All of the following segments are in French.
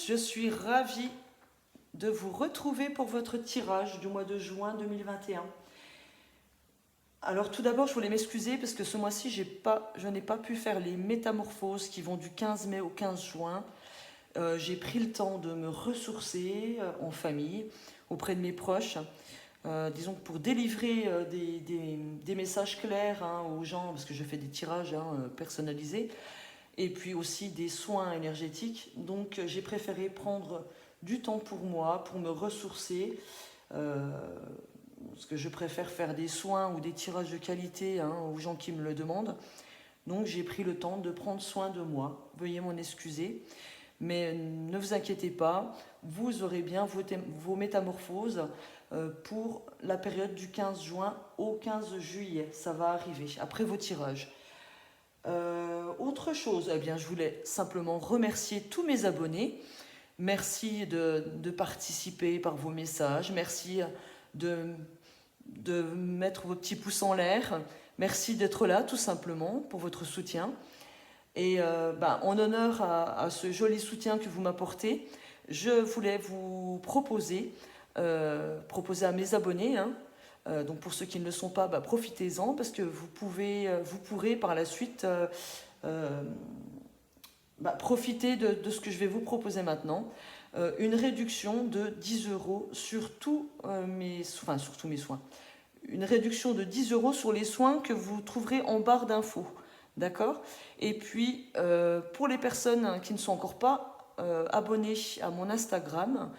je suis ravie de vous retrouver pour votre tirage du mois de juin 2021. Alors tout d'abord, je voulais m'excuser parce que ce mois-ci, je n'ai pas pu faire les métamorphoses qui vont du 15 mai au 15 juin. J'ai pris le temps de me ressourcer en famille, auprès de mes proches. Disons que pour délivrer des messages clairs aux gens, parce que je fais des tirages personnalisés, et puis aussi des soins énergétiques. Donc j'ai préféré prendre du temps pour moi, pour me ressourcer, parce que je préfère faire des soins ou des tirages de qualité aux gens qui me le demandent. Donc j'ai pris le temps de prendre soin de moi. Veuillez m'en excuser. Mais ne vous inquiétez pas, vous aurez bien vos métamorphoses pour la période du 15 juin au 15 juillet. Ça va arriver, après vos tirages. Autre chose, eh bien, je voulais simplement remercier tous mes abonnés. Merci de participer par vos messages. Merci de mettre vos petits pouces en l'air. Merci d'être là, tout simplement, pour votre soutien. Et en honneur à ce joli soutien que vous m'apportez, je voulais vous proposer à mes abonnés, donc pour ceux qui ne le sont pas, profitez-en parce que vous pourrez par la suite profiter de ce que je vais vous proposer maintenant. Une réduction de 10 € sur tous mes soins. Une réduction de 10 € sur les soins que vous trouverez en barre d'infos. D'accord? Et puis, pour les personnes qui ne sont encore pas abonnées à mon Instagram,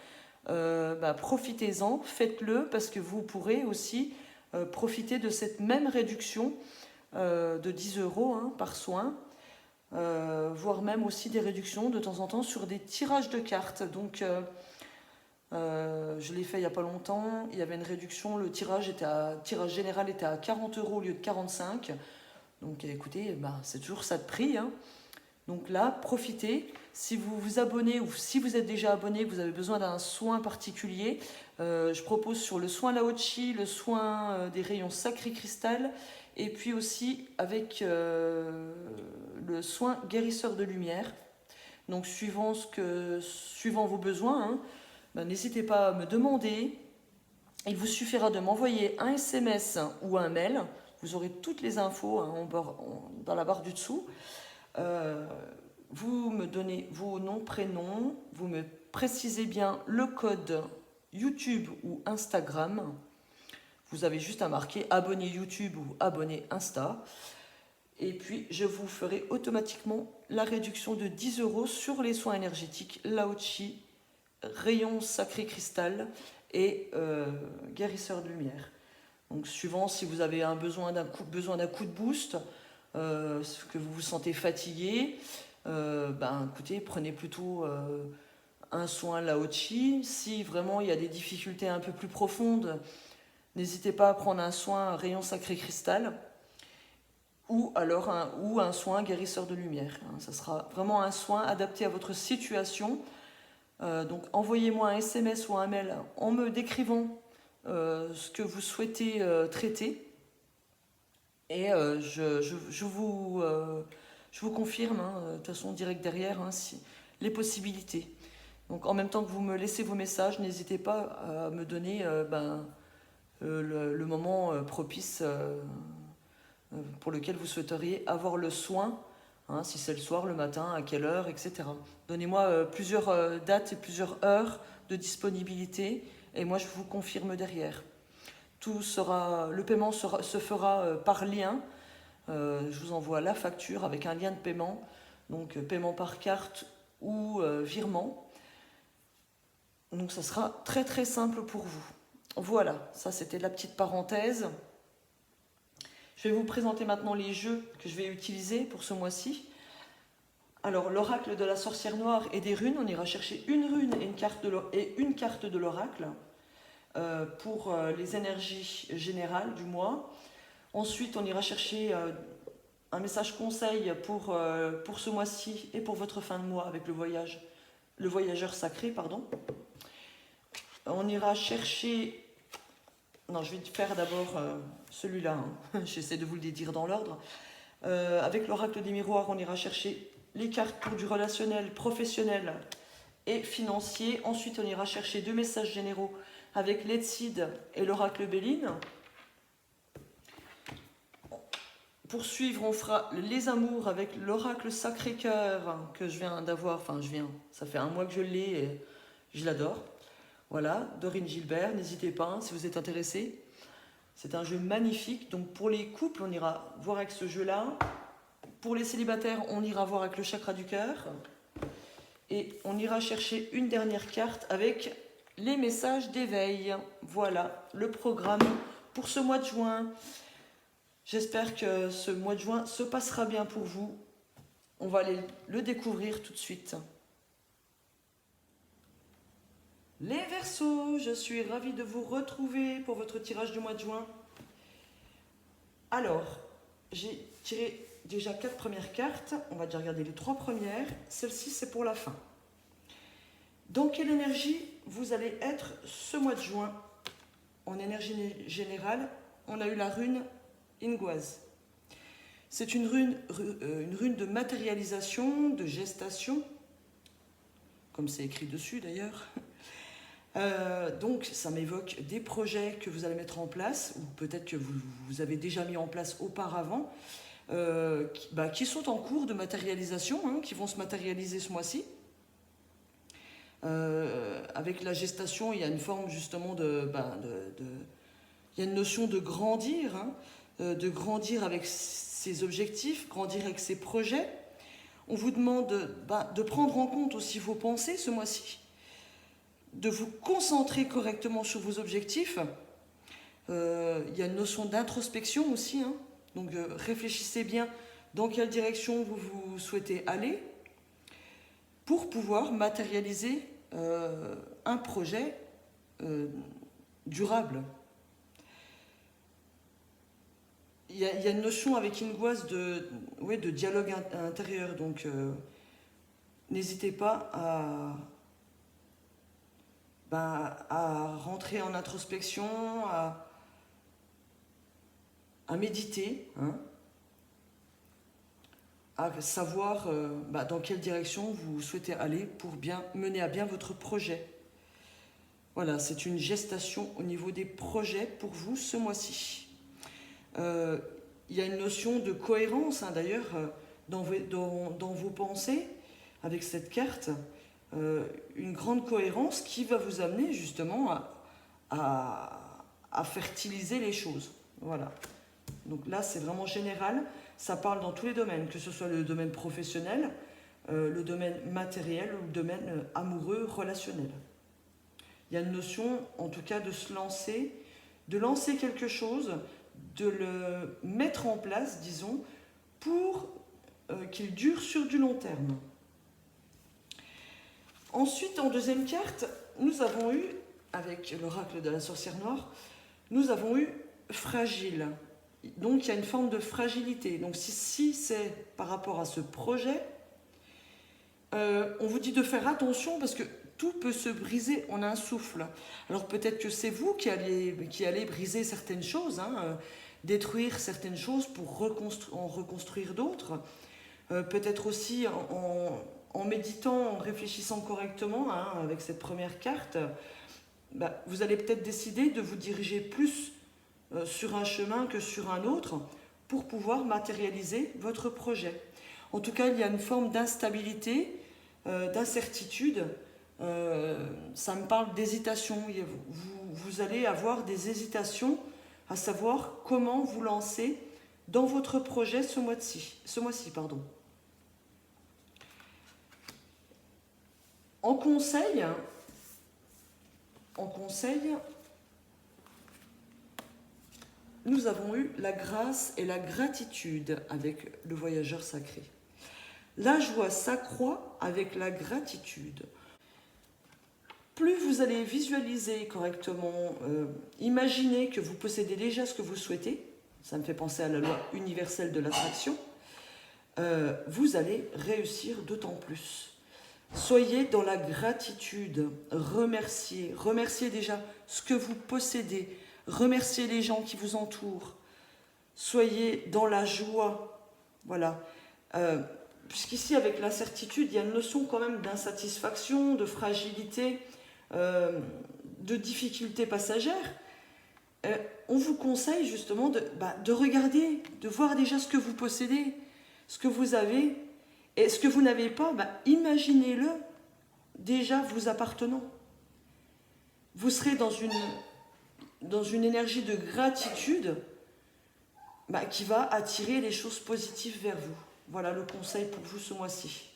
profitez-en, faites-le, parce que vous pourrez aussi profiter de cette même réduction de 10 € par soin, voire même aussi des réductions de temps en temps sur des tirages de cartes. Donc, je l'ai fait il n'y a pas longtemps, il y avait une réduction, le tirage général était à 40 € au lieu de 45 €. Donc écoutez, c'est toujours ça de prix. Donc là, profitez. Si vous vous abonnez ou si vous êtes déjà abonné, vous avez besoin d'un soin particulier, je propose sur le soin Lao Chi, le soin des rayons sacrés cristal, et puis aussi avec le soin guérisseur de lumière. Donc suivant vos besoins, n'hésitez pas à me demander. Il vous suffira de m'envoyer un SMS ou un mail. Vous aurez toutes les infos dans la barre du dessous. Vous me donnez vos noms, prénoms. Vous me précisez bien le code YouTube ou Instagram. Vous avez juste à marquer abonné YouTube ou abonné Insta. Et puis, je vous ferai automatiquement la réduction de 10 € sur les soins énergétiques Lao Chi, rayon sacré cristal et guérisseur de lumière. Donc suivant si vous avez besoin d'un coup de boost, que vous vous sentez fatigué, écoutez, prenez plutôt un soin Lao Chi. Si vraiment il y a des difficultés un peu plus profondes, n'hésitez pas à prendre un soin rayon sacré cristal ou alors un soin guérisseur de lumière. Ça sera vraiment un soin adapté à votre situation. Donc envoyez-moi un SMS ou un mail en me décrivant ce que vous souhaitez traiter, et je vous confirme, de toute façon direct derrière, les possibilités. Donc en même temps que vous me laissez vos messages, n'hésitez pas à me donner le moment propice pour lequel vous souhaiteriez avoir le soin, si c'est le soir, le matin, à quelle heure, etc. Donnez-moi plusieurs dates et plusieurs heures de disponibilité, et moi je vous confirme derrière. Le paiement se fera par lien. Je vous envoie la facture avec un lien de paiement, donc paiement par carte ou virement. Donc ça sera très très simple pour vous. Voilà, ça c'était la petite parenthèse. Je vais vous présenter maintenant les jeux que je vais utiliser pour ce mois-ci. Alors, l'oracle de la sorcière noire et des runes, on ira chercher une rune et une carte de l'oracle pour les énergies générales du mois. Ensuite, on ira chercher un message conseil pour ce mois-ci et pour votre fin de mois avec le voyageur sacré, pardon. On ira chercher... Non, je vais faire d'abord celui-là. J'essaie de vous le dire dans l'ordre. Avec l'oracle des miroirs, on ira chercher les cartes pour du relationnel, professionnel et financier. Ensuite, on ira chercher 2 messages généraux avec l'Etsid et l'oracle Béline. Pour suivre, on fera les amours avec l'oracle Sacré-Cœur que je viens d'avoir. Enfin, ça fait un mois que je l'ai et je l'adore. Voilà, Dorine Gilbert, n'hésitez pas hein, si vous êtes intéressé. C'est un jeu magnifique. Donc pour les couples, on ira voir avec ce jeu-là. Pour les célibataires, on ira voir avec le chakra du cœur. Et on ira chercher une dernière carte avec les messages d'éveil. Voilà le programme pour ce mois de juin. J'espère que ce mois de juin se passera bien pour vous. On va aller le découvrir tout de suite. Les Verseaux, je suis ravie de vous retrouver pour votre tirage du mois de juin. Alors, j'ai tiré déjà 4 premières cartes. On va déjà regarder les 3 premières. Celle-ci, c'est pour la fin. Dans quelle énergie vous allez être ce mois de juin? En énergie générale, on a eu la rune Ingoise. C'est une rune de matérialisation, de gestation, comme c'est écrit dessus d'ailleurs. Donc ça m'évoque des projets que vous allez mettre en place, ou peut-être que vous avez déjà mis en place auparavant, qui sont en cours de matérialisation, hein, qui vont se matérialiser ce mois-ci. Avec la gestation, il y a une forme justement il y a une notion de grandir, hein, de grandir avec ses objectifs, grandir avec ses projets. On vous demande de prendre en compte aussi vos pensées ce mois-ci, de vous concentrer correctement sur vos objectifs. Il y a une notion d'introspection aussi, hein. Donc réfléchissez bien dans quelle direction vous souhaitez aller pour pouvoir matérialiser un projet durable. Il y a une notion avec Ingoise de dialogue intérieur, donc n'hésitez pas à rentrer en introspection, à méditer, hein, à savoir dans quelle direction vous souhaitez aller pour bien mener à bien votre projet. Voilà, c'est une gestation au niveau des projets pour vous ce mois-ci. Il y a une notion de cohérence, hein, d'ailleurs, dans vos pensées, avec cette carte, une grande cohérence qui va vous amener justement à fertiliser les choses. Voilà. Donc là, c'est vraiment général, ça parle dans tous les domaines, que ce soit le domaine professionnel, le domaine matériel ou le domaine amoureux, relationnel. Il y a une notion, en tout cas, de se lancer, de lancer quelque chose, de le mettre en place, disons, pour qu'il dure sur du long terme. Ensuite, en deuxième carte, nous avons eu, avec l'oracle de la sorcière noire, nous avons eu fragile. Donc, il y a une forme de fragilité. Donc, si c'est par rapport à ce projet, on vous dit de faire attention parce que tout peut se briser en un souffle. Alors, peut-être que c'est vous qui allez briser certaines choses, hein, détruire certaines choses pour en reconstruire d'autres. Peut-être aussi en méditant, en réfléchissant correctement, hein, avec cette première carte, vous allez peut-être décider de vous diriger plus sur un chemin que sur un autre pour pouvoir matérialiser votre projet. En tout cas, il y a une forme d'instabilité, d'incertitude. Ça me parle d'hésitation. Vous allez avoir des hésitations à savoir comment vous lancer dans votre projet ce mois-ci. En conseil, nous avons eu la grâce et la gratitude avec le voyageur sacré. La joie s'accroît avec la gratitude. Plus vous allez visualiser correctement, imaginer que vous possédez déjà ce que vous souhaitez, ça me fait penser à la loi universelle de l'attraction, vous allez réussir d'autant plus. Soyez dans la gratitude, remerciez déjà ce que vous possédez, remerciez les gens qui vous entourent, soyez dans la joie, voilà. puisqu'ici, avec l'incertitude, il y a une notion quand même d'insatisfaction, de fragilité, de difficulté passagère, on vous conseille justement de regarder, de voir déjà ce que vous possédez, ce que vous avez, et ce que vous n'avez pas, imaginez-le déjà vous appartenant. Vous serez dans une énergie de gratitude qui va attirer les choses positives vers vous. Voilà le conseil pour vous ce mois-ci.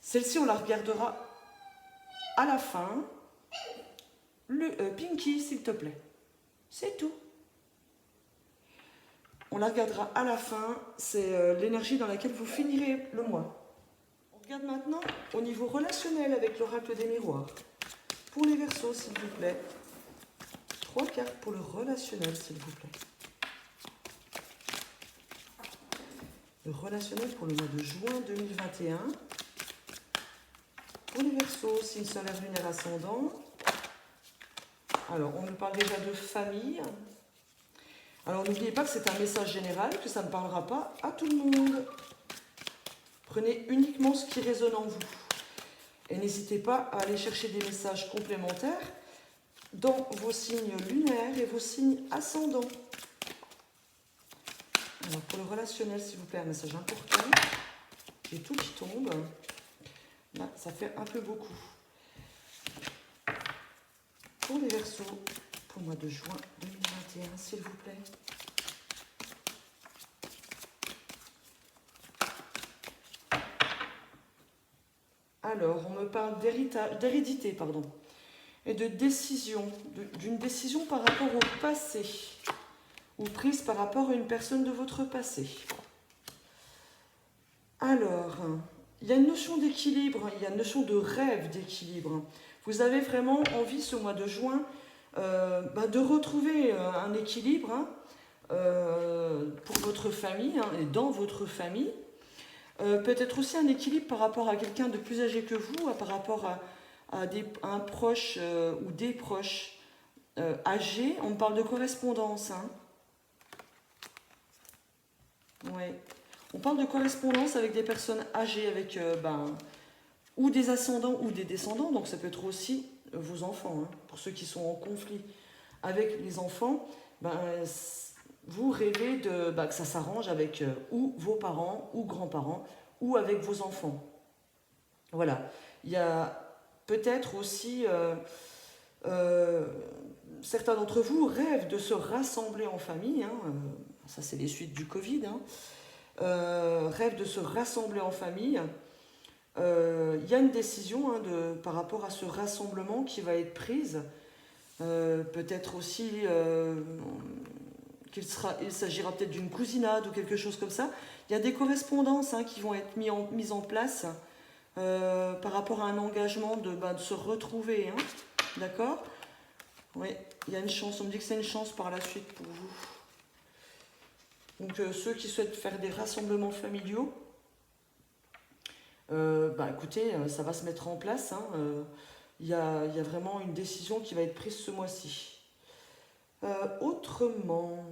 Celle-ci, on la regardera à la fin. Pinky, s'il te plaît. C'est tout. On la regardera à la fin. C'est l'énergie dans laquelle vous finirez le mois. On regarde maintenant au niveau relationnel avec l'oracle des miroirs. Pour les Verseaux, s'il vous plaît. 3 cartes pour le relationnel, s'il vous plaît. Le relationnel pour le mois de juin 2021. Pour les Verseaux, signe solaire, lunaire, ascendant. Alors, on nous parle déjà de famille. Alors, n'oubliez pas que c'est un message général, que ça ne parlera pas à tout le monde. Prenez uniquement ce qui résonne en vous. Et n'hésitez pas à aller chercher des messages complémentaires dans vos signes lunaires et vos signes ascendants. Alors, pour le relationnel, s'il vous plaît, un message important. J'ai tout qui tombe. Là, ça fait un peu beaucoup. Pour les Verseaux, pour le mois de juin 2021, s'il vous plaît. Alors, on me parle d'hérédité, et de décision, d'une décision par rapport au passé, ou prise par rapport à une personne de votre passé. Alors, il y a une notion d'équilibre, il y a une notion de rêve d'équilibre. Vous avez vraiment envie, ce mois de juin, de retrouver un équilibre pour votre famille et dans votre famille. Peut-être aussi un équilibre par rapport à quelqu'un de plus âgé que vous, par rapport à un proche ou des proches âgés. On me parle de correspondance. Ouais. On parle de correspondance avec des personnes âgées, avec ou des ascendants ou des descendants. Donc ça peut être aussi vos enfants. Pour ceux qui sont en conflit avec les enfants, vous rêvez que ça s'arrange avec ou vos parents, ou grands-parents, ou avec vos enfants. Voilà. Il y a peut-être aussi... certains d'entre vous rêvent de se rassembler en famille. Ça, c'est les suites du Covid. Rêvent de se rassembler en famille. Il y a une décision par rapport à ce rassemblement qui va être prise. Peut-être aussi... il s'agira peut-être d'une cousinade ou quelque chose comme ça. Il y a des correspondances qui vont être mises en place par rapport à un engagement de se retrouver. D'accord ? Oui, il y a une chance. On me dit que c'est une chance par la suite pour vous. Donc ceux qui souhaitent faire des rassemblements familiaux, écoutez, ça va se mettre en place. Il y a vraiment une décision qui va être prise ce mois-ci. Autrement,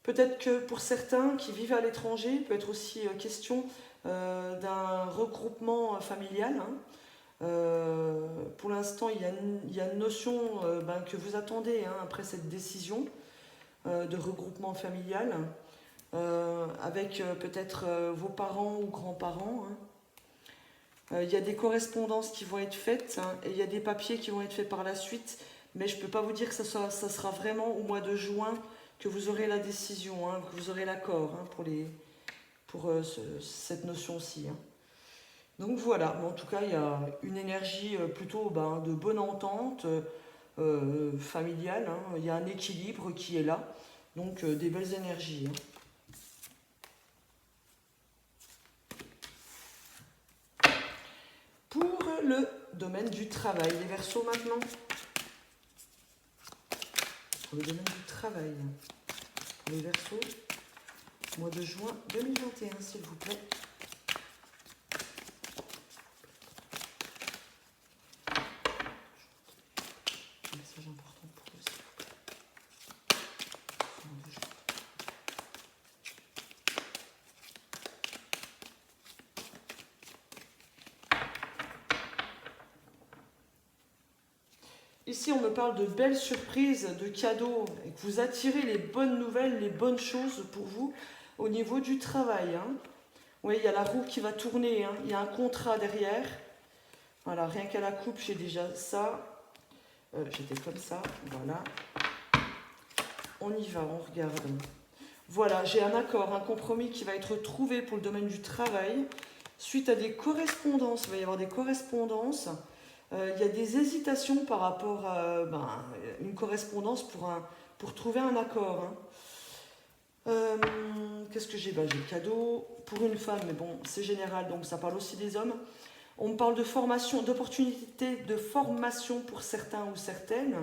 peut-être que pour certains qui vivent à l'étranger, il peut être aussi question d'un regroupement familial. Pour l'instant, il y a une notion que vous attendez après cette décision de regroupement familial avec peut-être vos parents ou grands-parents. Il y a des correspondances qui vont être faites et il y a des papiers qui vont être faits par la suite. Mais je ne peux pas vous dire que ça sera vraiment au mois de juin que vous aurez la décision, que vous aurez l'accord pour cette notion-ci. Donc voilà, en tout cas, il y a une énergie plutôt de bonne entente familiale. Il y a un équilibre qui est là, donc des belles énergies. Pour le domaine du travail, les Verseaux maintenant. Pour le domaine du travail, les Verseaux, mois de juin 2021, s'il vous plaît. Un message important pour eux, s'il vous plaît. ici, on me parle de belles surprises, de cadeaux, et que vous attirez les bonnes nouvelles, les bonnes choses pour vous au niveau du travail. Hein. Oui, il y a la roue qui va tourner, hein. Il y a un contrat derrière. Voilà, rien qu'à la coupe, j'ai déjà ça. J'étais comme ça, voilà. On y va, on regarde. Voilà, j'ai un accord, un compromis qui va être trouvé pour le domaine du travail. Suite à des correspondances, il va y avoir des correspondances. Il y a des hésitations par rapport à une correspondance pour trouver un accord. Hein. Qu'est-ce que j'ai? J'ai le cadeau pour une femme, mais bon, c'est général, donc ça parle aussi des hommes. On me parle de formation, d'opportunités de formation pour certains ou certaines.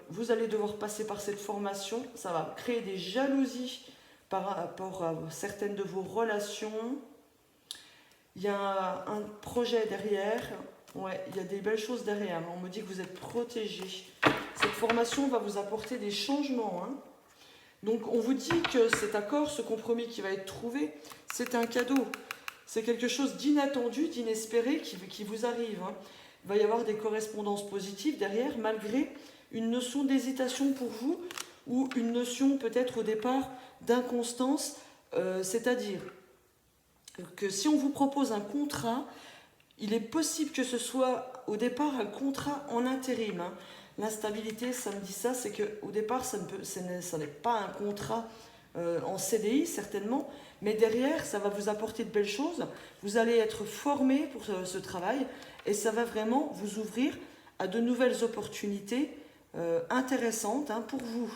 Vous allez devoir passer par cette formation. Ça va créer des jalousies par rapport à certaines de vos relations. Il y a un projet derrière. Ouais, il y a des belles choses derrière. On me dit que vous êtes protégés. Cette formation va vous apporter des changements. Hein. Donc on vous dit que cet accord, ce compromis qui va être trouvé, c'est un cadeau. C'est quelque chose d'inattendu, d'inespéré qui vous arrive. Hein. Il va y avoir des correspondances positives derrière, malgré une notion d'hésitation pour vous, ou une notion peut-être au départ d'inconstance, c'est-à-dire que si on vous propose un contrat, il est possible que ce soit au départ un contrat en intérim. Hein. L'instabilité, ça me dit ça, c'est qu'au départ, ça n'est pas un contrat en CDI, certainement, mais derrière, ça va vous apporter de belles choses. Vous allez être formé pour ce travail et ça va vraiment vous ouvrir à de nouvelles opportunités intéressantes hein, pour vous.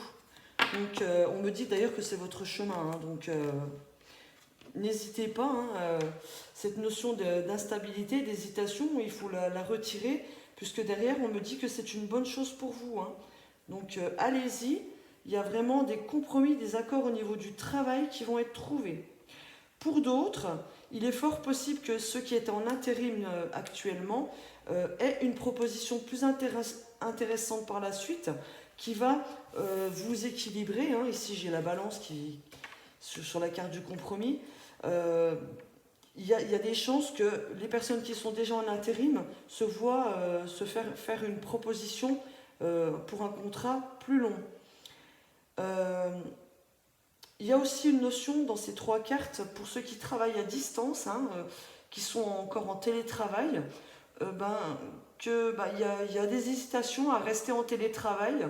Donc, on me dit d'ailleurs que c'est votre chemin. Hein, donc, n'hésitez pas. Hein, cette notion d'instabilité, d'hésitation, il faut la retirer, puisque derrière, on me dit que c'est une bonne chose pour vous. Hein. Donc, allez-y. Il y a vraiment des compromis, des accords au niveau du travail qui vont être trouvés. Pour d'autres, il est fort possible que ceux qui étaient en intérim actuellement aient une proposition plus intéressante par la suite qui va vous équilibrer. Hein. Ici, j'ai la balance sur la carte du compromis. Il y a des chances que les personnes qui sont déjà en intérim se voient se faire une proposition pour un contrat plus long. Il y a aussi une notion dans ces trois cartes pour ceux qui travaillent à distance, hein, qui sont encore en télétravail, il y a des hésitations à rester en télétravail.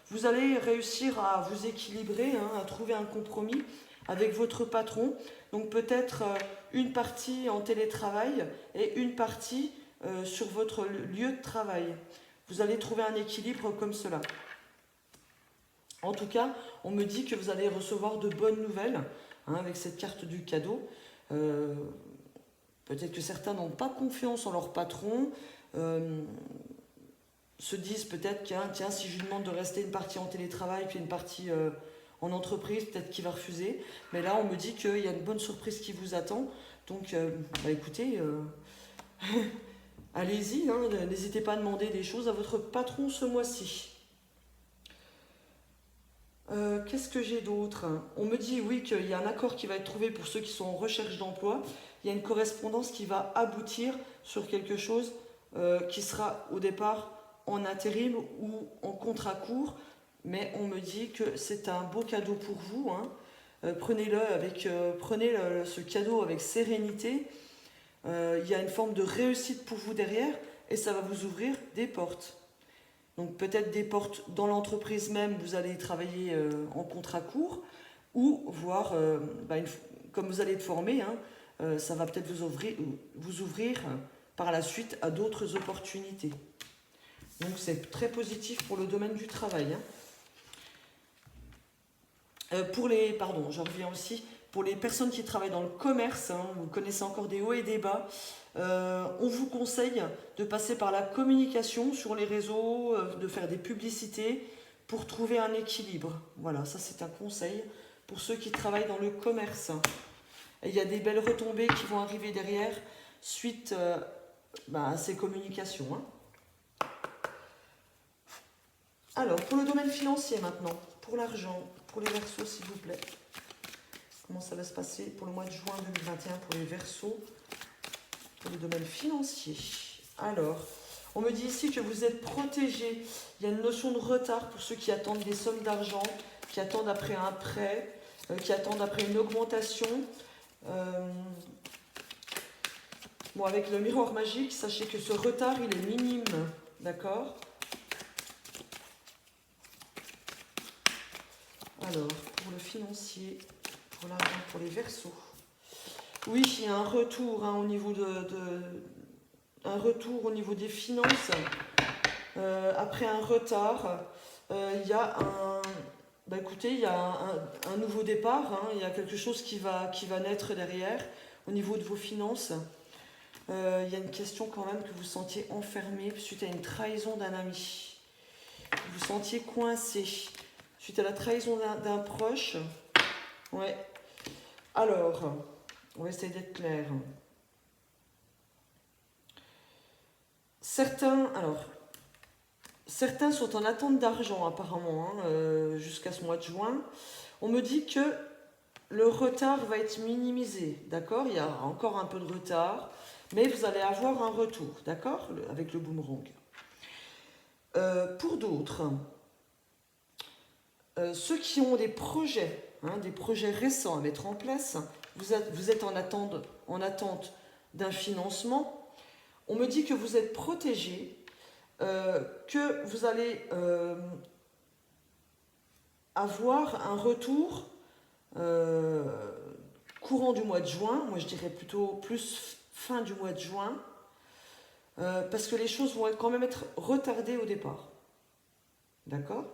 Vous allez réussir à vous équilibrer, hein, à trouver un compromis avec votre patron. Donc peut-être une partie en télétravail et une partie sur votre lieu de travail. Vous allez trouver un équilibre comme cela. En tout cas, on me dit que vous allez recevoir de bonnes nouvelles hein, avec cette carte du cadeau. Peut-être que certains n'ont pas confiance en leur patron, se disent peut-être tiens, si je lui demande de rester une partie en télétravail puis une partie en entreprise, peut-être qu'il va refuser. Mais là, on me dit qu'il y a une bonne surprise qui vous attend. Donc, écoutez, allez-y, hein, n'hésitez pas à demander des choses à votre patron ce mois-ci. Qu'est-ce que j'ai d'autre? On me dit oui qu'il y a un accord qui va être trouvé pour ceux qui sont en recherche d'emploi. Il y a une correspondance qui va aboutir sur quelque chose qui sera au départ en intérim ou en contrat court. Mais on me dit que c'est un beau cadeau pour vous. Hein. Prenez ce cadeau avec sérénité. Il y a une forme de réussite pour vous derrière et ça va vous ouvrir des portes. Donc peut-être des portes dans l'entreprise même, vous allez travailler en contrat court, ou voir, comme vous allez être formé, hein, ça va peut-être vous ouvrir par la suite à d'autres opportunités. Donc c'est très positif pour le domaine du travail. Hein. Je reviens aussi, pour les personnes qui travaillent dans le commerce, hein, vous connaissez encore des hauts et des bas, on vous conseille de passer par la communication sur les réseaux, de faire des publicités pour trouver un équilibre. Voilà, ça c'est un conseil pour ceux qui travaillent dans le commerce. Et il y a des belles retombées qui vont arriver derrière suite à ces communications. Hein. Alors, pour le domaine financier maintenant, pour l'argent, pour les Verseaux s'il vous plaît. Comment ça va se passer pour le mois de juin 2021 pour les Verseaux, pour le domaine financier? Alors, On me dit ici que vous êtes protégé. Il y a une notion de retard pour ceux qui attendent des sommes d'argent, qui attendent après un prêt, qui attendent après une augmentation. Bon, avec le miroir magique, sachez que ce retard, il est minime. D'accord? Alors, pour le financier, pour l'argent, pour les Verseaux. Oui, il y a un retour hein, au niveau un retour au niveau des finances. Après un retard, il y a un... Bah écoutez, il y a un nouveau départ, hein, il y a quelque chose qui va naître derrière au niveau de vos finances. Il y a une question quand même que vous sentiez enfermé suite à une trahison d'un ami. Vous vous sentiez coincé suite à la trahison d'un proche. Ouais. Alors, on va essayer d'être clair. Certains sont en attente d'argent apparemment hein, jusqu'à ce mois de juin. On me dit que le retard va être minimisé, d'accord? Il y a encore un peu de retard, mais vous allez avoir un retour, d'accord? Avec le boomerang. Pour d'autres, ceux qui ont des projets récents à mettre en place, vous êtes en attente d'un financement. On me dit que vous êtes protégé, que vous allez avoir un retour courant du mois de juin. Moi, je dirais plutôt plus fin du mois de juin, parce que les choses vont quand même être retardées au départ. D'accord ?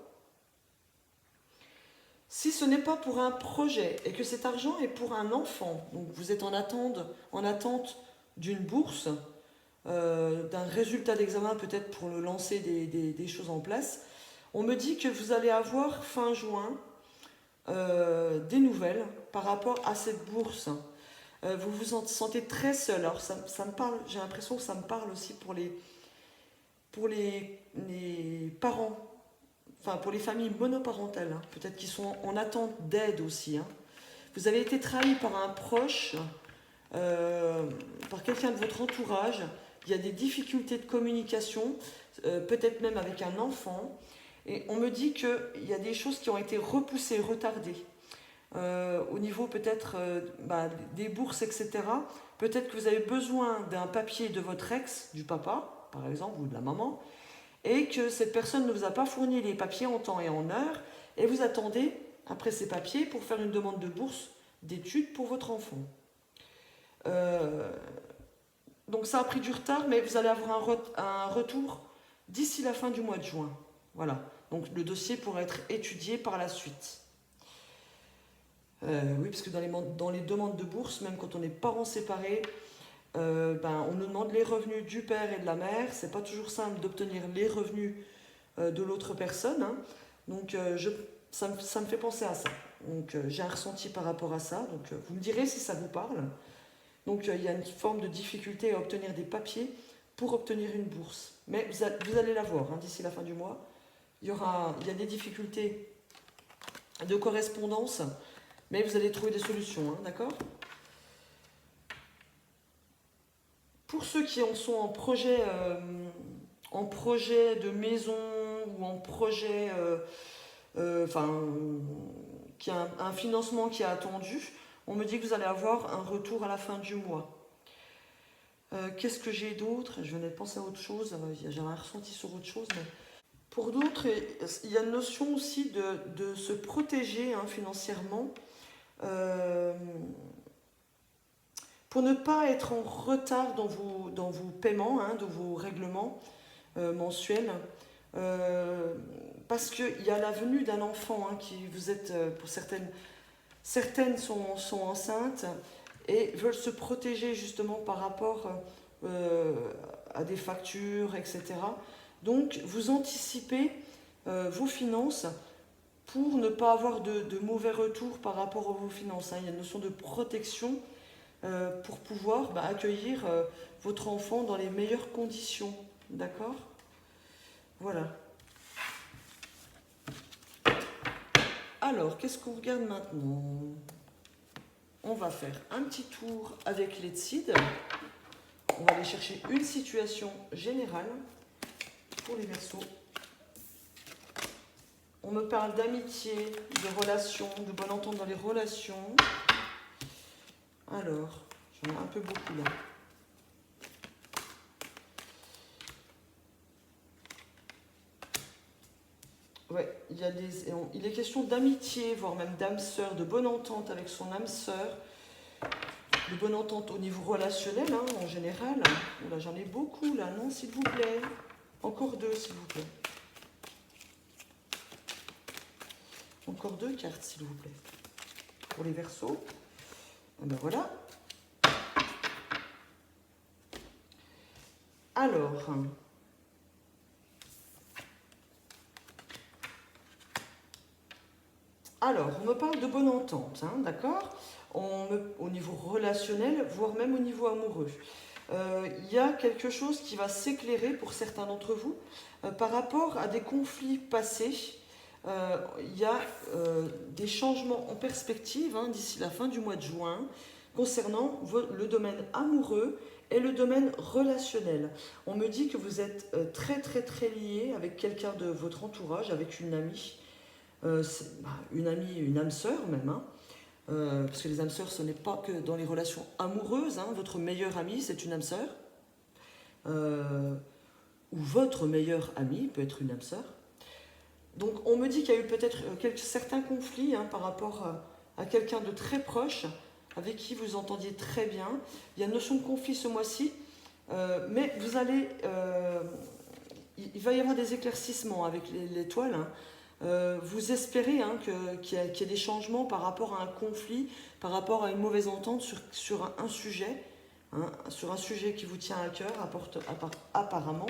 Si ce n'est pas pour un projet et que cet argent est pour un enfant, donc vous êtes en attente d'une bourse, d'un résultat d'examen peut-être pour le lancer des choses en place, on me dit que vous allez avoir fin juin des nouvelles par rapport à cette bourse. Vous vous sentez très seul. Alors ça me parle, j'ai l'impression que ça me parle aussi pour les parents, enfin pour les familles monoparentales, hein, peut-être qui sont en attente d'aide aussi. Hein. Vous avez été trahi par un proche, par quelqu'un de votre entourage. Il y a des difficultés de communication, peut-être même avec un enfant. Et on me dit qu'il y a des choses qui ont été repoussées, retardées. Au niveau peut-être des bourses, etc. Peut-être que vous avez besoin d'un papier de votre ex, du papa, par exemple, ou de la maman, et que cette personne ne vous a pas fourni les papiers en temps et en heure, et vous attendez, après ces papiers, pour faire une demande de bourse d'études pour votre enfant. Donc ça a pris du retard, mais vous allez avoir un retour d'ici la fin du mois de juin. Voilà. Donc le dossier pourra être étudié par la suite. Oui, parce que dans les demandes de bourse, même quand on est parents séparés, on nous demande les revenus du père et de la mère. C'est pas toujours simple d'obtenir les revenus de l'autre personne. Hein. Donc ça me fait penser à ça. Donc j'ai un ressenti par rapport à ça. Donc vous me direz si ça vous parle. Donc il y a une forme de difficulté à obtenir des papiers pour obtenir une bourse. Mais vous allez la voir hein, d'ici la fin du mois. Il y a des difficultés de correspondance, mais vous allez trouver des solutions, hein, d'accord ? Pour ceux qui en sont en projet de maison ou en projet, qui a un financement qui est attendu, on me dit que vous allez avoir un retour à la fin du mois. Qu'est-ce que j'ai d'autre ? Je venais de penser à autre chose, j'avais un ressenti sur autre chose, mais... Pour d'autres, il y a une notion aussi de se protéger hein, financièrement pour ne pas être en retard dans vos paiements, hein, dans vos règlements mensuels. Parce qu'il y a la venue d'un enfant, hein, qui vous êtes, pour certaines sont enceintes et veulent se protéger justement par rapport à des factures, etc. Donc, vous anticipez vos finances pour ne pas avoir de mauvais retours par rapport à vos finances. Hein. Il y a une notion de protection pour pouvoir accueillir votre enfant dans les meilleures conditions. D'accord ? Voilà. Alors, qu'est-ce qu'on regarde maintenant ? On va faire un petit tour avec les Tsid. On va aller chercher une situation générale. pour les Verseaux. On me parle d'amitié, de relations, de bonne entente dans les relations. Alors, j'en ai un peu beaucoup là. Ouais, il est question d'amitié, voire même d'âme sœur, de bonne entente avec son âme sœur, de bonne entente au niveau relationnel, hein, en général. Là, j'en ai beaucoup, là, non, s'il vous plaît. Encore 2, s'il vous plaît. Encore 2 cartes, s'il vous plaît. Pour les Verseaux. Et ben voilà. Alors... on me parle de bonne entente, hein, d'accord, au niveau relationnel, voire même au niveau amoureux. Il y a quelque chose qui va s'éclairer pour certains d'entre vous par rapport à des conflits passés. Il y a des changements en perspective hein, d'ici la fin du mois de juin concernant le domaine amoureux et le domaine relationnel. On me dit que vous êtes très très très liés avec quelqu'un de votre entourage, avec une amie. Une amie, une âme sœur même, hein, parce que les âmes sœurs, ce n'est pas que dans les relations amoureuses, hein, votre meilleure amie, c'est une âme sœur, ou votre meilleure amie peut être une âme sœur. Donc on me dit qu'il y a eu peut-être certains conflits hein, par rapport à quelqu'un de très proche, avec qui vous entendiez très bien. Il y a une notion de conflit ce mois-ci, mais vous allez... il va y avoir des éclaircissements avec l'étoile, hein. Vous espérez hein, qu'il y ait des changements par rapport à un conflit, par rapport à une mauvaise entente sur un sujet, hein, sur un sujet qui vous tient à cœur, apparemment,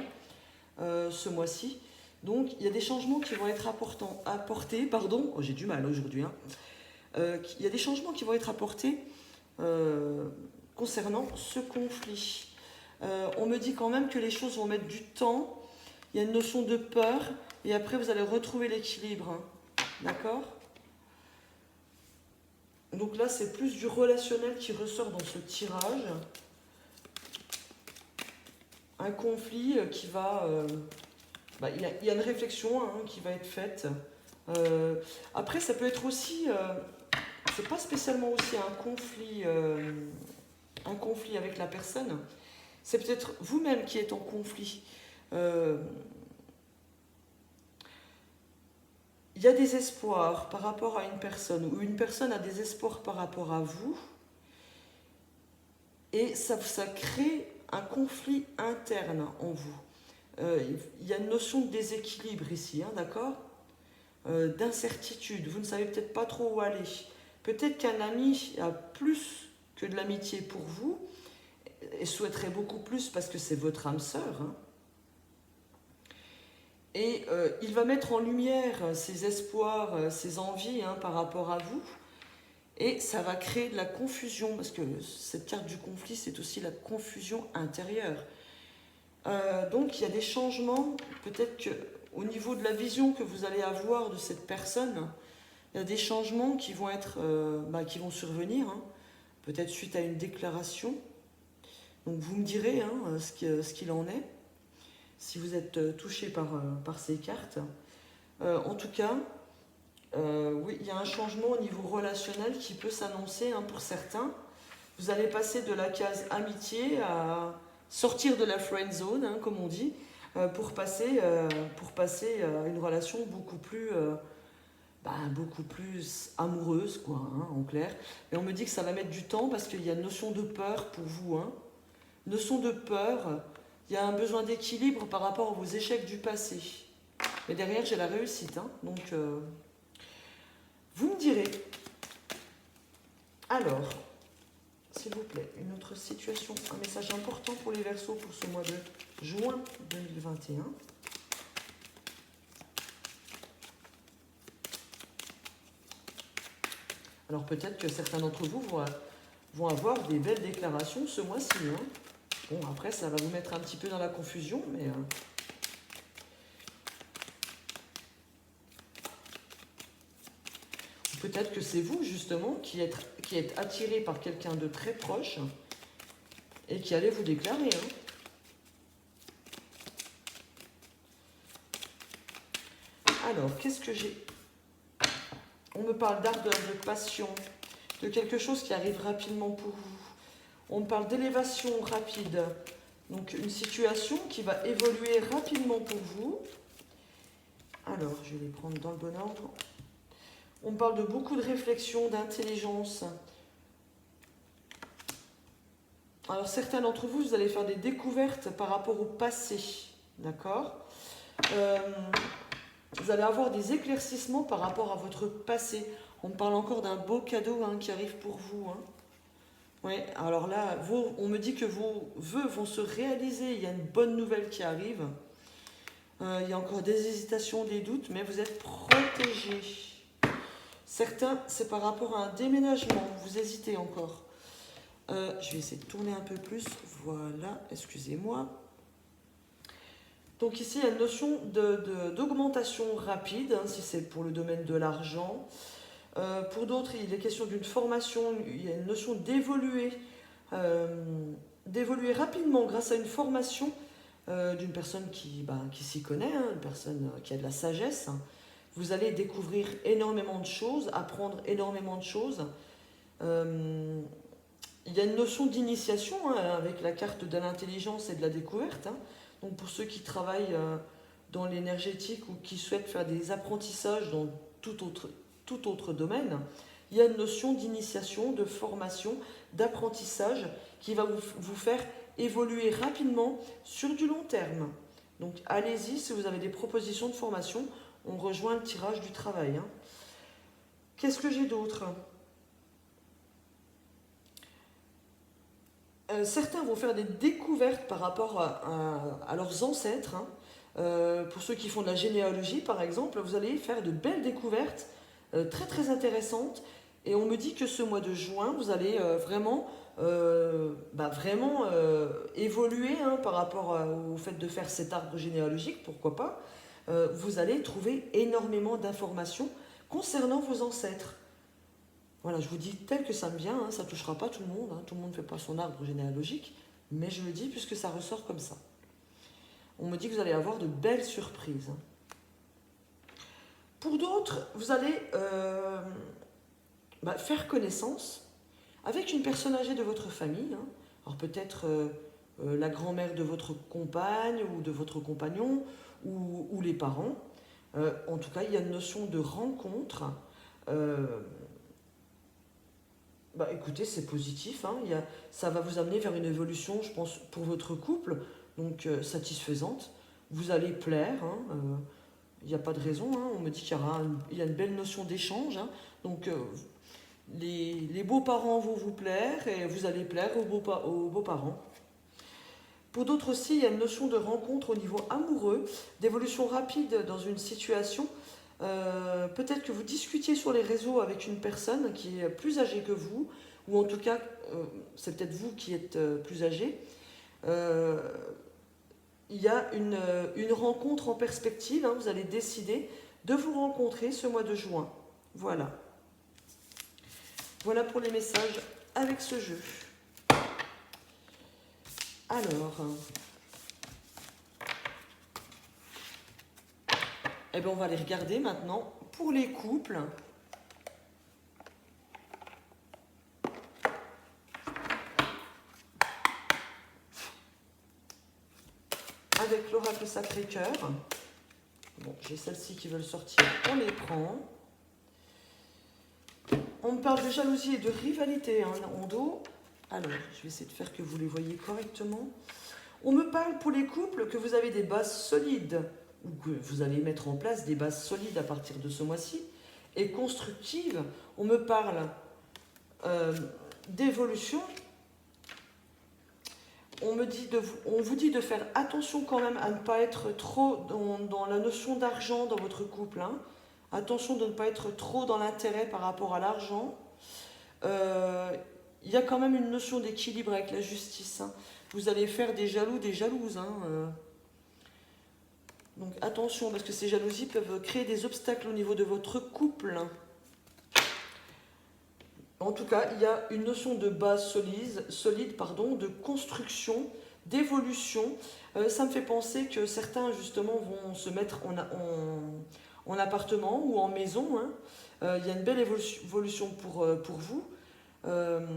ce mois-ci. Donc, il y a des changements qui vont être apportés, pardon, oh, j'ai du mal aujourd'hui, hein. Il y a des changements qui vont être apportés concernant ce conflit. On me dit quand même que les choses vont mettre du temps, il y a une notion de peur, et après, vous allez retrouver l'équilibre. Hein. D'accord? Donc là, c'est plus du relationnel qui ressort dans ce tirage. Un conflit qui va... il y a une réflexion hein, qui va être faite. Après, ça peut être aussi... c'est pas spécialement aussi un conflit avec la personne. C'est peut-être vous-même qui êtes en conflit. Il y a des espoirs par rapport à une personne, ou une personne a des espoirs par rapport à vous, et ça crée un conflit interne en vous. Il y a une notion de déséquilibre ici, hein, d'accord, d'incertitude, vous ne savez peut-être pas trop où aller. Peut-être qu'un ami a plus que de l'amitié pour vous, et souhaiterait beaucoup plus parce que c'est votre âme sœur, hein. Et il va mettre en lumière ses espoirs, ses envies hein, par rapport à vous. Et ça va créer de la confusion, parce que cette carte du conflit, c'est aussi la confusion intérieure. Donc il y a des changements, peut-être qu'au niveau de la vision que vous allez avoir de cette personne, il y a des changements qui vont qui vont survenir, hein, peut-être suite à une déclaration. Donc vous me direz hein, ce qu'il en est, si vous êtes touché par ces cartes. En tout cas, oui, il y a un changement au niveau relationnel qui peut s'annoncer hein, pour certains. Vous allez passer de la case amitié à sortir de la friend zone, hein, comme on dit, pour passer à une relation beaucoup plus amoureuse, quoi, hein, en clair. Et on me dit que ça va mettre du temps parce qu'il y a une notion de peur pour vous, hein. Notion de peur, il y a un besoin d'équilibre par rapport à vos échecs du passé. Mais derrière, j'ai la réussite, hein, donc vous me direz. Alors, s'il vous plaît, une autre situation, un message important pour les Verseaux pour ce mois de juin 2021. Alors peut-être que certains d'entre vous vont avoir des belles déclarations ce mois-ci. Hein. Bon, après, ça va vous mettre un petit peu dans la confusion, mais... peut-être que c'est vous, justement, qui êtes attiré par quelqu'un de très proche et qui allez vous déclarer. Hein. Alors, qu'est-ce que j'ai? On me parle d'ardeur, de passion, de quelque chose qui arrive rapidement pour vous. On me parle d'élévation rapide. Donc, une situation qui va évoluer rapidement pour vous. Alors, je vais les prendre dans le bon ordre. On me parle de beaucoup de réflexion, d'intelligence. Alors, certains d'entre vous, vous allez faire des découvertes par rapport au passé. D'accord? Vous allez avoir des éclaircissements par rapport à votre passé. On me parle encore d'un beau cadeau qui arrive pour vous. Oui, alors là, on me dit que vos vœux vont se réaliser. Il y a une bonne nouvelle qui arrive. Il y a encore des hésitations, des doutes, mais vous êtes protégés. Certains, c'est par rapport à un déménagement. Vous hésitez encore. Je vais essayer de tourner un peu plus. Voilà, excusez-moi. Donc ici, il y a une notion d'augmentation rapide, si c'est pour le domaine de l'argent. Pour d'autres, il est question d'une formation, il y a une notion d'évoluer rapidement grâce à une formation d'une personne qui s'y connaît, une personne qui a de la sagesse. Vous allez découvrir énormément de choses, apprendre énormément de choses. Il y a une notion d'initiation avec la carte de l'intelligence et de la découverte. Donc pour ceux qui travaillent dans l'énergétique ou qui souhaitent faire des apprentissages dans tout autre domaine, il y a une notion d'initiation, de formation, d'apprentissage qui va vous faire évoluer rapidement sur du long terme. Donc allez-y, si vous avez des propositions de formation, on rejoint le tirage du travail. Qu'est-ce que j'ai d'autre ? Certains vont faire des découvertes par rapport à leurs ancêtres. Pour ceux qui font de la généalogie, par exemple, vous allez faire de belles découvertes très très intéressantes. Et on me dit que ce mois de juin, vous allez vraiment évoluer par rapport au fait de faire cet arbre généalogique, pourquoi pas. Vous allez trouver énormément d'informations concernant vos ancêtres. Voilà, je vous dis tel que ça me vient, ça ne touchera pas tout le monde, tout le monde ne fait pas son arbre généalogique, mais je le dis puisque ça ressort comme ça. On me dit que vous allez avoir de belles surprises. Pour d'autres, vous allez faire connaissance avec une personne âgée de votre famille. Alors peut-être la grand-mère de votre compagne ou de votre compagnon ou les parents. En tout cas, il y a une notion de rencontre. Écoutez, c'est positif. Ça va vous amener vers une évolution, je pense, pour votre couple, donc satisfaisante. Vous allez plaire. Il n'y a pas de raison. On me dit qu'il y a une belle notion d'échange. Donc, les beaux-parents vont vous plaire et vous allez plaire aux beaux-parents. Pour d'autres aussi, il y a une notion de rencontre au niveau amoureux, d'évolution rapide dans une situation. Peut-être que vous discutiez sur les réseaux avec une personne qui est plus âgée que vous, ou en tout cas, c'est peut-être vous qui êtes plus âgé. Il y a une rencontre en perspective, vous allez décider de vous rencontrer ce mois de juin. Voilà. Voilà pour les messages avec ce jeu. Alors, on va les regarder maintenant pour les couples. Avec l'oracle Sacré-Cœur. Bon, j'ai celles-ci qui veulent sortir, on les prend. On me parle de jalousie et de rivalité en dos. Alors, je vais essayer de faire que vous les voyez correctement. On me parle pour les couples que vous avez des bases solides, ou que vous allez mettre en place des bases solides à partir de ce mois-ci, et constructives. On me parle d'évolution. On vous dit de faire attention quand même à ne pas être trop dans la notion d'argent dans votre couple. Attention de ne pas être trop dans l'intérêt par rapport à l'argent. Il y a quand même une notion d'équilibre avec la justice. Vous allez faire des jaloux, des jalouses. Donc attention, parce que ces jalousies peuvent créer des obstacles au niveau de votre couple. En tout cas, il y a une notion de base solide, de construction, d'évolution. Ça me fait penser que certains, justement, vont se mettre en appartement ou en maison. Hein. Il y a une belle évolution pour vous. On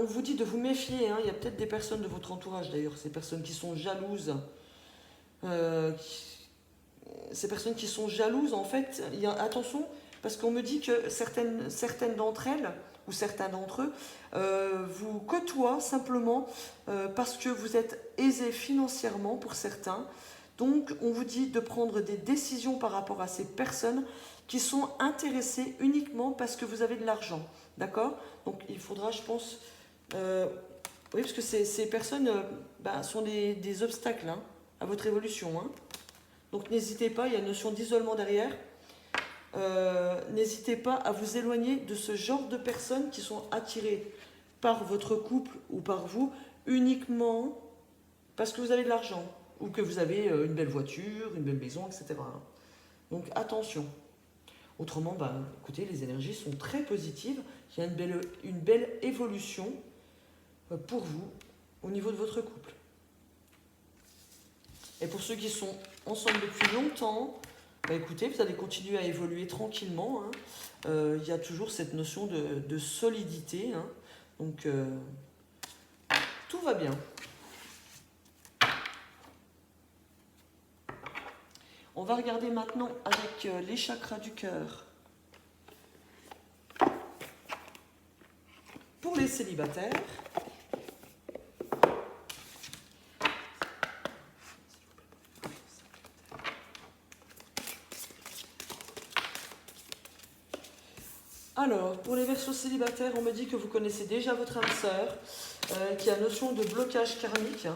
vous dit de vous méfier. Hein. Il y a peut-être des personnes de votre entourage d'ailleurs, ces personnes qui sont jalouses. Ces personnes qui sont jalouses, en fait, attention, parce qu'on me dit que certaines d'entre elles, ou certains d'entre eux, vous côtoient simplement parce que vous êtes aisé financièrement pour certains. Donc, on vous dit de prendre des décisions par rapport à ces personnes qui sont intéressées uniquement parce que vous avez de l'argent. D'accord? Donc, il faudra, je pense... oui, parce que ces personnes sont des obstacles hein, à votre évolution. Hein. Donc, n'hésitez pas, il y a une notion d'isolement derrière. N'hésitez pas à vous éloigner de ce genre de personnes qui sont attirées par votre couple ou par vous uniquement parce que vous avez de l'argent ou que vous avez une belle voiture, une belle maison, etc. Donc attention. Autrement, écoutez, les énergies sont très positives. Il y a une belle évolution pour vous au niveau de votre couple. Et pour ceux qui sont ensemble depuis longtemps, écoutez, vous allez continuer à évoluer tranquillement. Hein. Il y a toujours cette notion de solidité. Hein. Donc, tout va bien. On va regarder maintenant avec les chakras du cœur. Pour les célibataires, alors, pour les Verseaux célibataires, on me dit que vous connaissez déjà votre âme sœur, qui a notion de blocage karmique.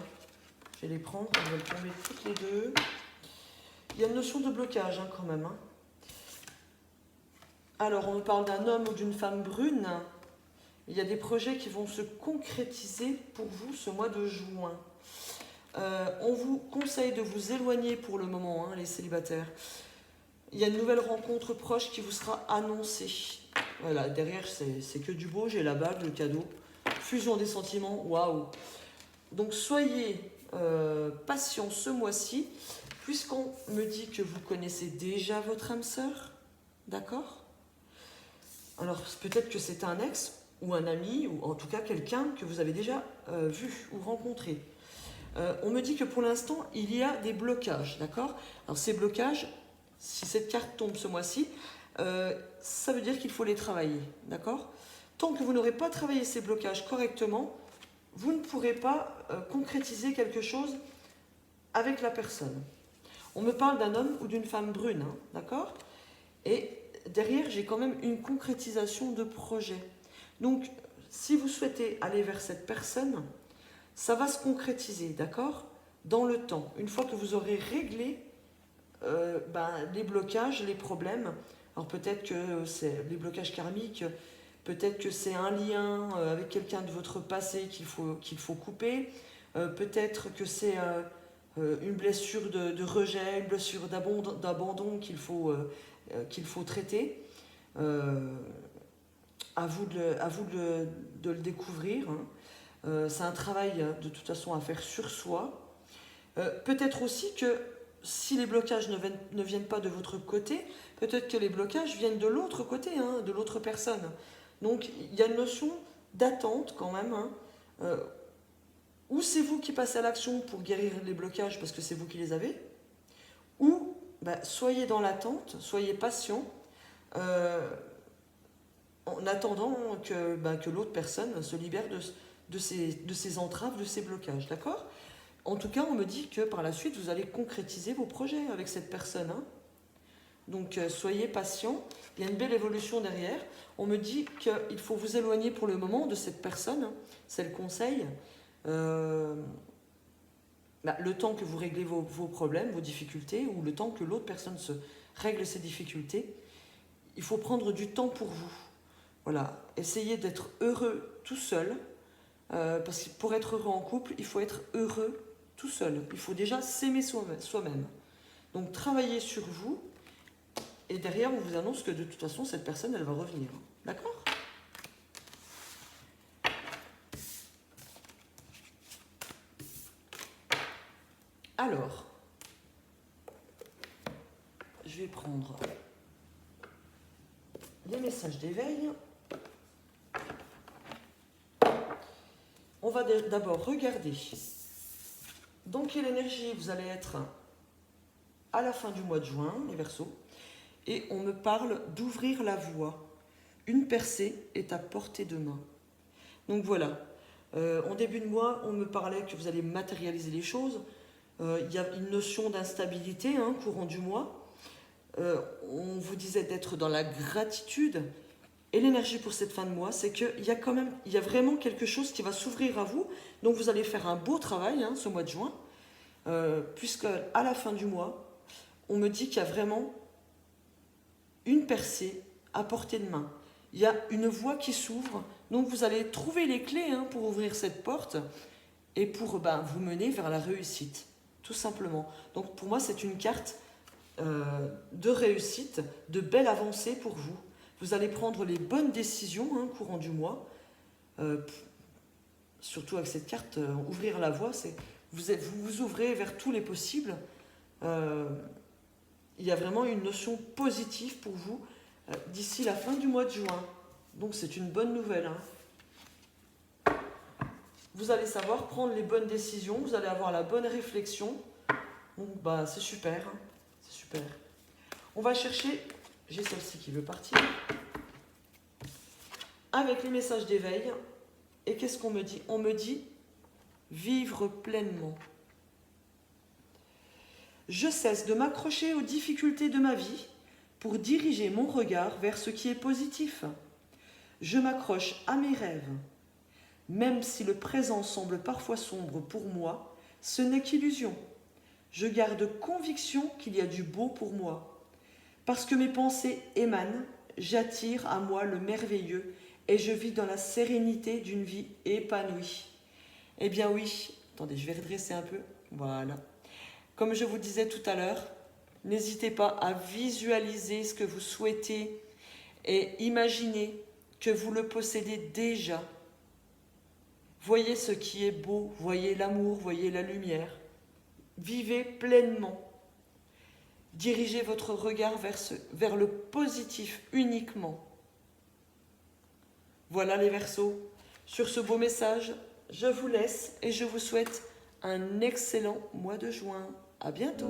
Je vais les prendre, on va les tomber toutes les deux. Il y a une notion de blocage hein, quand même. Hein. Alors, on me parle d'un homme ou d'une femme brune. Il y a des projets qui vont se concrétiser pour vous ce mois de juin. On vous conseille de vous éloigner pour le moment, hein, les célibataires. Il y a une nouvelle rencontre proche qui vous sera annoncée. Voilà, derrière, c'est que du beau. J'ai la bague, le cadeau. Fusion des sentiments, waouh. Donc, soyez patient ce mois-ci. Puisqu'on me dit que vous connaissez déjà votre âme sœur, d'accord? Alors peut-être que c'est un ex ou un ami, ou en tout cas quelqu'un que vous avez déjà vu ou rencontré. On me dit que pour l'instant, il y a des blocages, d'accord? Alors ces blocages, si cette carte tombe ce mois-ci, ça veut dire qu'il faut les travailler, d'accord? Tant que vous n'aurez pas travaillé ces blocages correctement, vous ne pourrez pas concrétiser quelque chose avec la personne. On me parle d'un homme ou d'une femme brune, hein, d'accord? Et derrière, j'ai quand même une concrétisation de projet. Donc, si vous souhaitez aller vers cette personne, ça va se concrétiser, d'accord? Dans le temps. Une fois que vous aurez réglé les blocages, les problèmes, alors peut-être que c'est les blocages karmiques, peut-être que c'est un lien avec quelqu'un de votre passé qu'il faut couper, peut-être que c'est... une blessure de rejet, une blessure d'abandon qu'il faut traiter. À vous de le découvrir. Hein. C'est un travail de toute façon à faire sur soi. Peut-être aussi que si les blocages ne viennent pas de votre côté, peut-être que les blocages viennent de l'autre côté, hein, de l'autre personne. Donc il y a une notion d'attente quand même. Hein. Ou c'est vous qui passez à l'action pour guérir les blocages parce que c'est vous qui les avez, ou soyez dans l'attente, soyez patient, en attendant que l'autre personne se libère de ses entraves, de ses blocages, d'accord? En tout cas, on me dit que par la suite, vous allez concrétiser vos projets avec cette personne. Hein. Donc, soyez patient, il y a une belle évolution derrière. On me dit qu'il faut vous éloigner pour le moment de cette personne, hein. C'est le conseil. Le temps que vous réglez vos problèmes, vos difficultés, ou le temps que l'autre personne se règle ses difficultés, il faut prendre du temps pour vous. Voilà, essayez d'être heureux tout seul, parce que pour être heureux en couple, il faut être heureux tout seul. Il faut déjà s'aimer soi-même. Donc travaillez sur vous, et derrière on vous annonce que de toute façon cette personne elle va revenir. D'accord ? Alors, je vais prendre les messages d'éveil. On va d'abord regarder dans quelle énergie vous allez être à la fin du mois de juin, les Verseaux. Et on me parle d'ouvrir la voie. Une percée est à portée de main. Donc voilà, en début de mois, on me parlait que vous allez matérialiser les choses. Il y a une notion d'instabilité, courant du mois. On vous disait d'être dans la gratitude. Et l'énergie pour cette fin de mois, c'est qu'il y a vraiment quelque chose qui va s'ouvrir à vous. Donc vous allez faire un beau travail ce mois de juin. Puisque à la fin du mois, on me dit qu'il y a vraiment une percée à portée de main. Il y a une voie qui s'ouvre. Donc vous allez trouver les clés pour ouvrir cette porte et pour vous mener vers la réussite, tout simplement. Donc pour moi, c'est une carte de réussite, de belle avancée pour vous. Vous allez prendre les bonnes décisions courant du mois. Surtout avec cette carte, ouvrir la voie, c'est vous vous ouvrez vers tous les possibles. Il y a vraiment une notion positive pour vous d'ici la fin du mois de juin. Donc c'est une bonne nouvelle. Vous allez savoir prendre les bonnes décisions, vous allez avoir la bonne réflexion. Donc c'est super. C'est super. On va chercher, j'ai celle-ci qui veut partir. Avec les messages d'éveil. Et qu'est-ce qu'on me dit? On me dit vivre pleinement. Je cesse de m'accrocher aux difficultés de ma vie pour diriger mon regard vers ce qui est positif. Je m'accroche à mes rêves. Même si le présent semble parfois sombre pour moi, ce n'est qu'illusion. Je garde conviction qu'il y a du beau pour moi. Parce que mes pensées émanent, j'attire à moi le merveilleux et je vis dans la sérénité d'une vie épanouie. Eh bien oui, attendez, je vais redresser un peu. Voilà. Comme je vous disais tout à l'heure, n'hésitez pas à visualiser ce que vous souhaitez et imaginez que vous le possédez déjà. Voyez ce qui est beau, voyez l'amour, voyez la lumière. Vivez pleinement. Dirigez votre regard vers le positif uniquement. Voilà les Verseaux. Sur ce beau message, je vous laisse et je vous souhaite un excellent mois de juin. À bientôt.